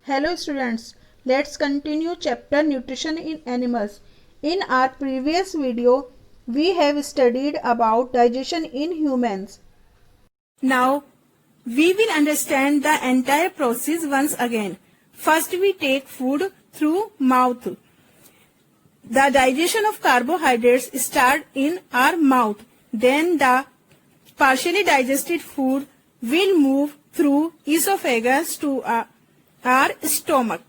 Hello students, let's continue chapter Nutrition in Animals. In our previous video, we have studied about digestion in humans. Now, we will understand the entire process once again. First, we take food through mouth. The digestion of carbohydrates starts in our mouth. Then the partially digested food will move through esophagus to our stomach.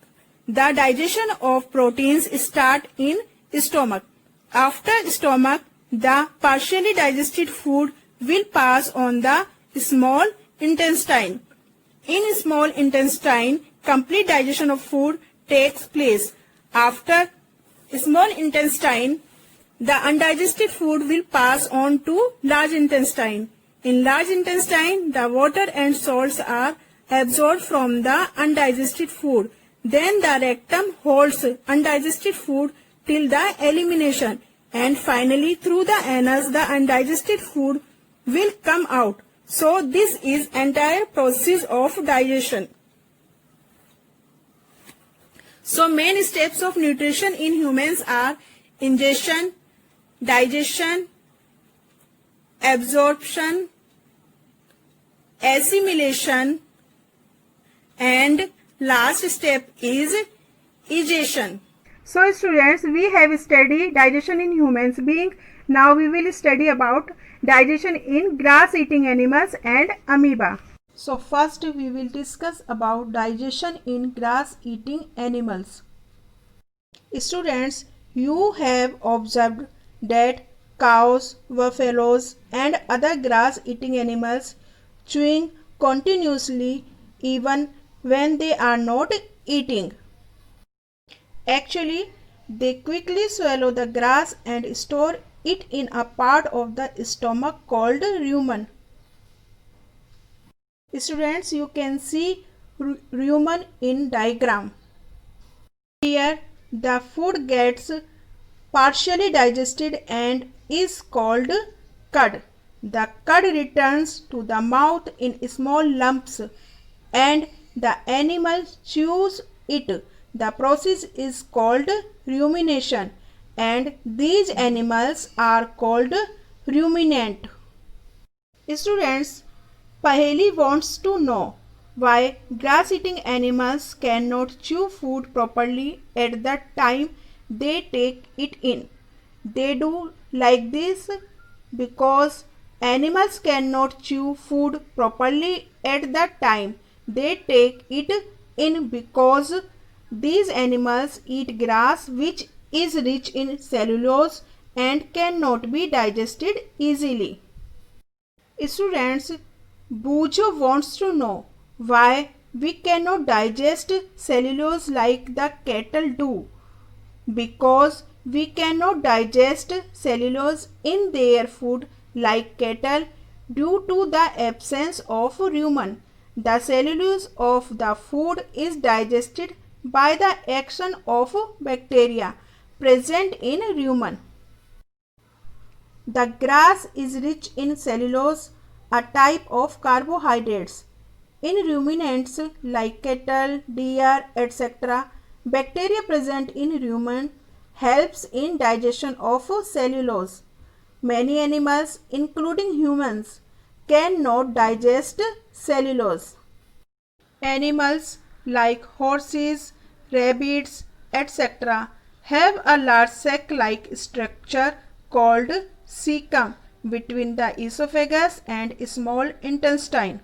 The digestion of proteins start in stomach. After stomach, the partially digested food will pass on the small intestine. In small intestine, complete digestion of food takes place. After small intestine, the undigested food will pass on to large intestine. In large intestine, the water and salts are absorbed from the undigested food. Then the rectum holds undigested food till the elimination, and finally through the anus the undigested food will come out. So this is entire process of digestion. So main steps of nutrition in humans are ingestion, digestion, absorption, assimilation, and last step is egestion. So students, we have studied digestion in humans being. Now we will study about digestion in grass eating animals and amoeba. So first we will discuss about digestion in grass eating animals. Students, you have observed that cows, buffaloes and other grass eating animals chewing continuously even when they are not eating. Actually, they quickly swallow the grass and store it in a part of the stomach called rumen. Students, you can see rumen in diagram. Here, the food gets partially digested and is called cud. The cud returns to the mouth in small lumps and the animal chews it. The process is called rumination, and these animals are called ruminant. Students, Paheli wants to know why grass eating animals cannot chew food properly at the time they take it in. They do like this because animals cannot chew food properly at the time they take it in, because these animals eat grass which is rich in cellulose and cannot be digested easily. Students, Bujo wants to know why we cannot digest cellulose like the cattle do. Because we cannot digest cellulose in their food like cattle due to the absence of rumen. The cellulose of the food is digested by the action of bacteria present in rumen. The grass is rich in cellulose, a type of carbohydrates. In ruminants like cattle, deer, etc., bacteria present in rumen helps in digestion of cellulose. Many animals, including humans, cannot digest cellulose. Animals like horses, rabbits, etc. have a large sac-like structure called cecum between the esophagus and small intestine.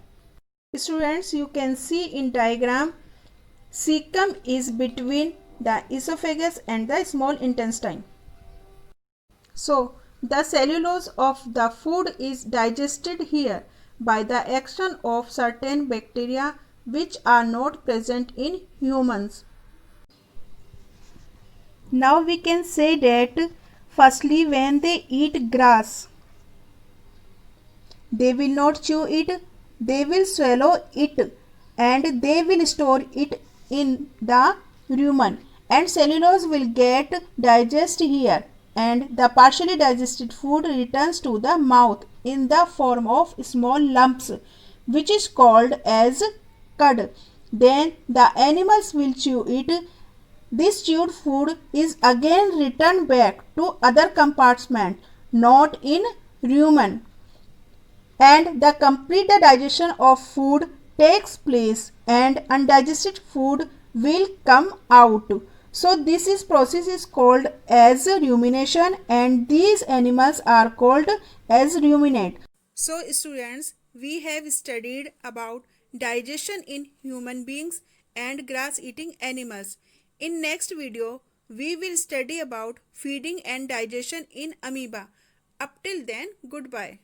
Students, you can see in diagram, cecum is between the esophagus and the small intestine. So, the cellulose of the food is digested here by the action of certain bacteria which are not present in humans. Now we can say that firstly, when they eat grass, they will not chew it, they will swallow it and they will store it in the rumen, and cellulose will get digested here, and the partially digested food returns to the mouth in the form of small lumps which is called as cud. Then the animals will chew it. This chewed food is again returned back to other compartment, not in rumen, and the complete digestion of food takes place and undigested food will come out. So this is process is called as rumination, and these animals are called as ruminate. So students, we have studied about digestion in human beings and grass eating animals. In next video, we will study about feeding and digestion in amoeba. Up till then, goodbye.